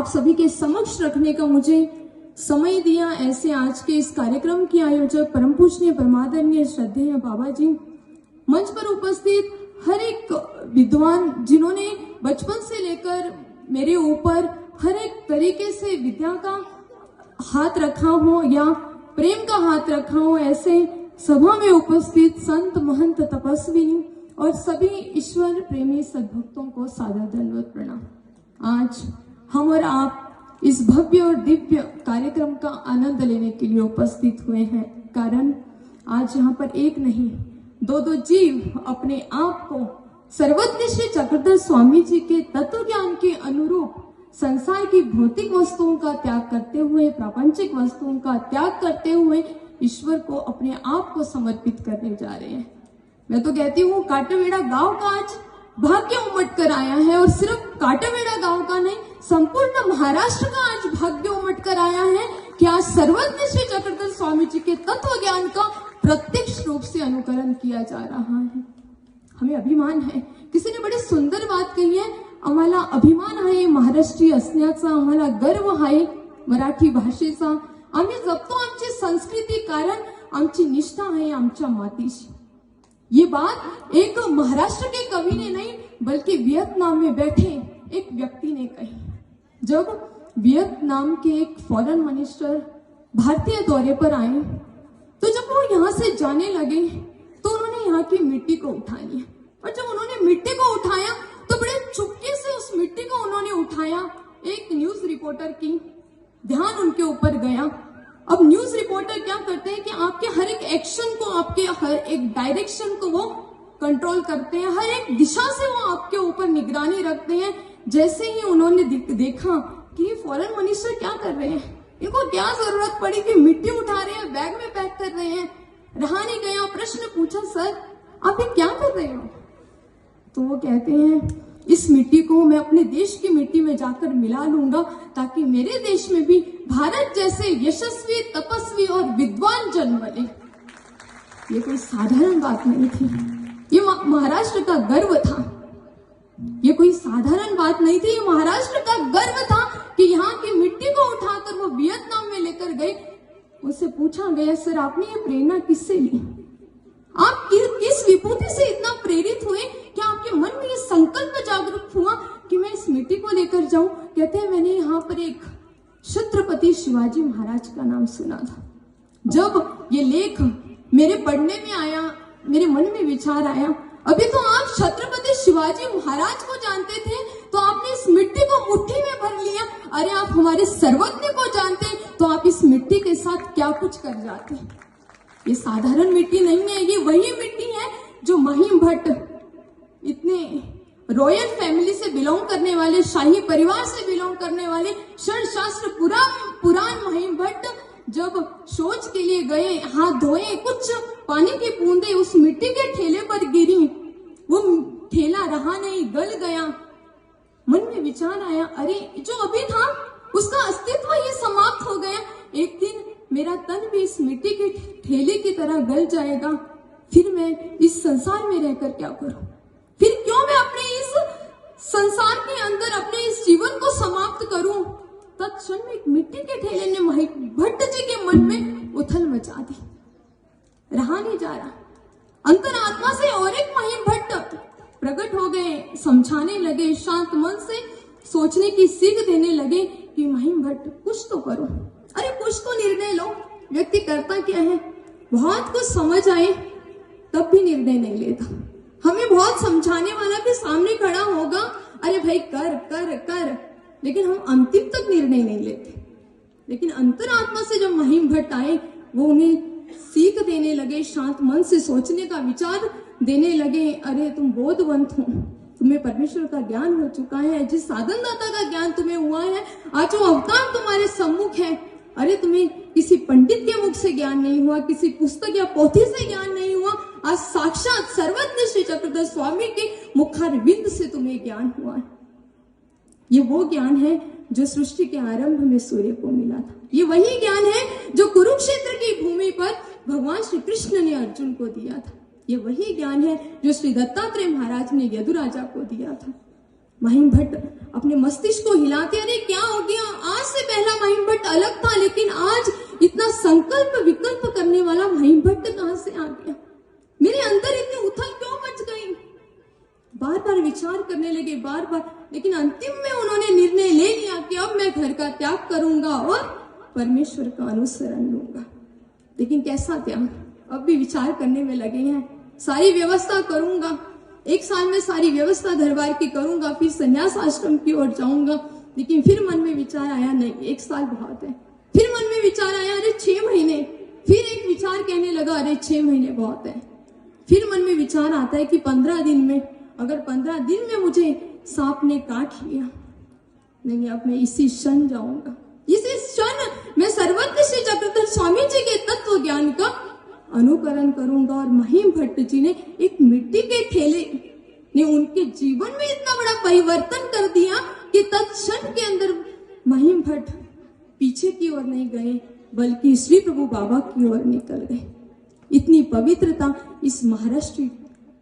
आप सभी के समक्ष रखने का मुझे समय दिया। ऐसे आज के इस कार्यक्रम के आयोजक परम पूजनीय परमादरणीय श्रद्धेय बाबा जी, मंच पर उपस्थित हर एक विद्वान जिन्होंने बचपन से लेकर मेरे ऊपर हर एक तरीके से विद्या का हाथ रखा हो या प्रेम का हाथ रखा हो, ऐसे सभा में उपस्थित संत महंत तपस्वी और सभी ईश्वर प्रेमी सद्भक्तों को सादर दंडवत प्रणाम। आज हम और आप इस भव्य और दिव्य कार्यक्रम का आनंद लेने के लिए उपस्थित हुए हैं, कारण आज यहाँ पर एक नहीं दो जीव अपने आप को सर्वज्ञ श्री चक्रधर स्वामी जी के तत्व ज्ञान के अनुरूप संसार की भौतिक वस्तुओं का त्याग करते हुए, प्रापंचिक वस्तुओं का त्याग करते हुए ईश्वर को अपने आप को समर्पित करने जा रहे हैं। मैं तो कहती हूँ काटावेड़ा गांव का आज भाग्य उमट कर आया है, और सिर्फ काटावेड़ा गांव का नहीं, संपूर्ण महाराष्ट्र का आज भाग्य उमट कर आया है कि आज सर्वज्ञ श्री चक्रधर स्वामी जी के तत्व ज्ञान का प्रत्यक्ष रूप से अनुकरण किया जा रहा है। हमें अभिमान है। किसी ने बड़ी सुंदर बात कही है, आम्हाला अभिमान आहे महाराष्ट्रीय असण्याचा, आम्हाला गर्व आहे मराठी भाषेचा, आम्ही जपतो आमची संस्कृती कारण आमची निष्ठा आहे आमच्या मातीशी। ये बात एक महाराष्ट्र के कवि ने नहीं बल्कि वियतनाम में बैठे एक व्यक्ति ने कही। जब वियतनाम के एक फॉरेन मिनिस्टर भारतीय दौरे पर आए तो जब वो यहाँ से जाने लगे तो उन्होंने यहाँ की मिट्टी को उठा लिया, और जब उन्होंने मिट्टी को उठाया तो बड़े चुपके से उस मिट्टी को उन्होंने उठाया। एक न्यूज रिपोर्टर की ध्यान उनके ऊपर गया। अब न्यूज रिपोर्टर क्या करते हैं कि आपके हर एक एक्शन को, आपके हर एक डायरेक्शन को वो कंट्रोल करते हैं, हर एक दिशा से वो आपके ऊपर निगरानी रखते हैं। जैसे ही उन्होंने देखा कि ये फॉरेन मिनिस्टर क्या कर रहे हैं, इनको क्या जरूरत पड़ी कि मिट्टी उठा रहे हैं, बैग में पैक कर रहे हैं, रहा नहीं गया, प्रश्न पूछा, सर आप ये क्या कर रहे हो? तो वो कहते हैं इस मिट्टी को मैं अपने देश की मिट्टी में जाकर मिला लूंगा ताकि मेरे देश में भी भारत जैसे यशस्वी, तपस्वी और विद्वान जन्म ले। ये कोई साधारण बात नहीं थी, ये महाराष्ट्र का गर्व था। ये कोई साधारण बात नहीं थी, ये महाराष्ट्र का गर्व था कि यहाँ की मिट्टी को उठाकर वो वियतनाम में लेकर गए। उससे पूछा गया, सर आपने ये प्रेरणा किससे ली? आप किस विभूति से इतना प्रेरित हुए कि आपके मन में ये संकल्प जागरूक हुआ कि मैं इस मिट्टी को लेकर जाऊं? कहते हैं मैंने यहाँ पर एक छत्रपति शिवाजी महाराज का नाम सुना था। जब ये लेख मेरे पढ़ने में आया, मेरे मन में विचार आया, अभी तो आप छत्रपति शिवाजी महाराज को जानते थे तो आपने इस मिट्टी को मुट्ठी में भर लिया। अरे आप हमारे सर्वज्ञ को जानते तो आप इस मिट्टी के साथ क्या कुछ कर जाते। ये साधारण मिट्टी नहीं है, ये वही मिट्टी है जो महिम भट्ट, इतने रॉयल फैमिली से बिलोंग करने वाले, शाही परिवार से बिलोंग करने वाले, शास्त्र पुराण महिम भट्ट जब शौच के लिए गए, हाथ धोए, कुछ पानी की बूंदे उस मिट्टी के ठेले पर गिरी, वो ठेला रहा नहीं, गल गया। मन में विचार आया, अरे जो अभी था उसका अस्तित्व ही समाप्त हो गया। एक दिन मेरा तन भी इस मिट्टी के ठेले की तरह गल जाएगा, फिर मैं इस संसार में रहकर क्या करूं? फिर क्यों मैं अपने इस संसार के अंदर अपने इस जीवन को समाप्त करूं? तत्क्षण में एक मिट्टी के ठेले ने महिम भट्ट जी के मन में उथल मचा दी। रहा नहीं जा रहा। अंतरात्मा से और एक महिम भट्ट प्रकट हो गए, समझाने लगे, शांत मन से सोचने की सीख देने लगे कि महिम भट्ट कुछ तो करो, अरे कुछ तो निर्णय लो। व्यक्ति करता क्या है, बहुत कुछ समझ आए तब भी निर्णय नहीं लेता। हमें बहुत समझाने वाला भी सामने खड़ा होगा, अरे भाई कर कर कर, लेकिन हम अंतिम तक निर्णय नहीं लेते। लेकिन अंतरात्मा से जब महिम भट्ट आए, वो उन्हें सीख देने लगे, शांत मन से सोचने का विचार देने लगे। अरे तुम बोधवंत हो, तुम्हें परमेश्वर का ज्ञान हो चुका है, जिस साधन दाता का ज्ञान तुम्हें हुआ है, आज वो अवतार तुम्हारे सम्मुख है। अरे तुम्हें किसी पंडित के मुख से ज्ञान नहीं हुआ, किसी पुस्तक या पोथी से ज्ञान नहीं हुआ, आज साक्षात सर्वज्ञ श्री चक्रधर स्वामी के मुखारविंद से तुम्हें ज्ञान हुआ है। ये वो ज्ञान है जो सृष्टि के आरंभ में सूर्य को मिला था। ये वही ज्ञान है जो कुरुक्षेत्र की भूमि पर भगवान श्री कृष्ण ने अर्जुन को दिया था। ये वही ज्ञान है जो श्री दत्तात्रेय महाराज ने यदुराजा को दिया था। महिम भट्ट अपने मस्तिष्क को हिलाते, अरे क्या हो गया, आज से पहला महिम भट्ट अलग था, लेकिन आज इतना संकल्प विकल्प करने वाला महिम भट्ट कहां से आ गया, मेरे अंदर इतनी उथल क्यों मच गई। बार बार विचार करने लगे, बार बार, लेकिन अंतिम में उन्होंने निर्णय ले लिया कि अब मैं घर का त्याग करूंगा और परमेश्वर का अनुसरण लूंगा। लेकिन कैसा त्याग, अब भी विचार करने में लगे हैं। सारी व्यवस्था करूंगा, 1 साल में सारी व्यवस्था दरबार की करूंगा, फिर संन्यास आश्रम की ओर जाऊंगा। लेकिन फिर मन में विचार आया, नहीं 1 साल बहुत है। फिर मन में विचार आया, अरे 6 महीने। फिर एक विचार कहने लगा, अरे 6 महीने बहुत है। फिर मन में विचार आता है कि 15 दिन में, अगर 15 दिन में मुझे सांप ने काट लिया, नहीं अब मैं इसी क्षण जाऊंगा, इसी क्षण मैं सर्वज्ञ श्री चक्रधर स्वामी जी के तत्व ज्ञान का अनुकरण करूंगा। और महिम भट्ट जी ने एक मिट्टी के ठेले ने उनके जीवन में इतना बड़ा परिवर्तन कर दिया कि तत्क्षण के अंदर महिम भट्ट पीछे की ओर नहीं गए, बल्कि श्री प्रभु बाबा की ओर निकल गए। इतनी पवित्रता इस महाराष्ट्र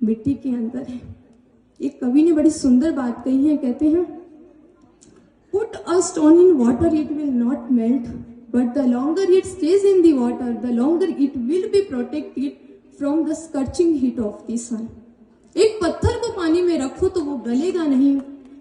मिट्टी के अंदर है। एक कवि ने बड़ी सुंदर बात कही है, कहते हैं, put a stone in water it will not melt, but the longer it stays in the water the longer it will be protected from the scorching heat of the sun. एक पत्थर को पानी में रखो तो वो गलेगा नहीं,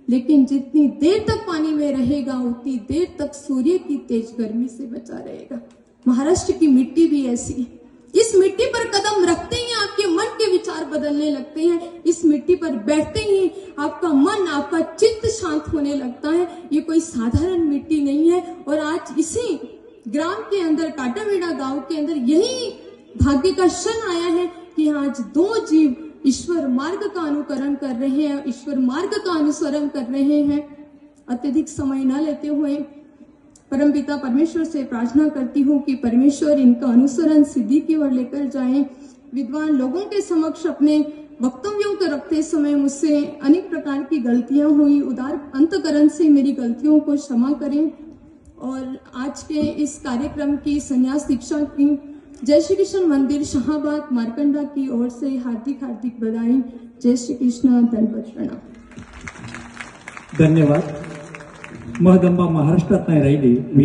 लेकिन जितनी देर तक पानी में रहेगा उतनी देर तक सूर्य की तेज गर्मी से बचा रहेगा। महाराष्ट्र की मिट्टी भी ऐसी है। इस मिट्टी पर कदम रखते ही आपके मन के विचार बदलने लगते हैं। इस मिट्टी पर बैठते ही आपका मन, आपका चित्त शांत होने लगता है। ये कोई साधारण मिट्टी नहीं है। और आज इसी ग्राम के अंदर, काटामेड़ा गांव के अंदर, यही भाग्य का क्षण आया है कि आज 2 जीव ईश्वर मार्ग का अनुकरण कर रहे हैं, ईश्वर मार्ग का अनुसरण कर रहे हैं। अत्यधिक समय न लेते हुए परमपिता परमेश्वर से प्रार्थना करती हूँ कि परमेश्वर इनका अनुसरण सिद्धि की ओर लेकर जाएं। विद्वान लोगों के समक्ष अपने वक्तव्यों को रखते समय मुझसे अनेक प्रकार की गलतियां हुई, उदार अंतकरण से मेरी गलतियों को क्षमा करें। और आज के इस कार्यक्रम की संन्यास दीक्षा की जय श्री कृष्ण मंदिर शाहबाद मारकंडा की ओर से हार्दिक हार्दिक बधाई। जय श्री कृष्ण, दंडवत प्रणाम। धन्यवाद। महदंबा महाराष्ट्रात नाही राहिली।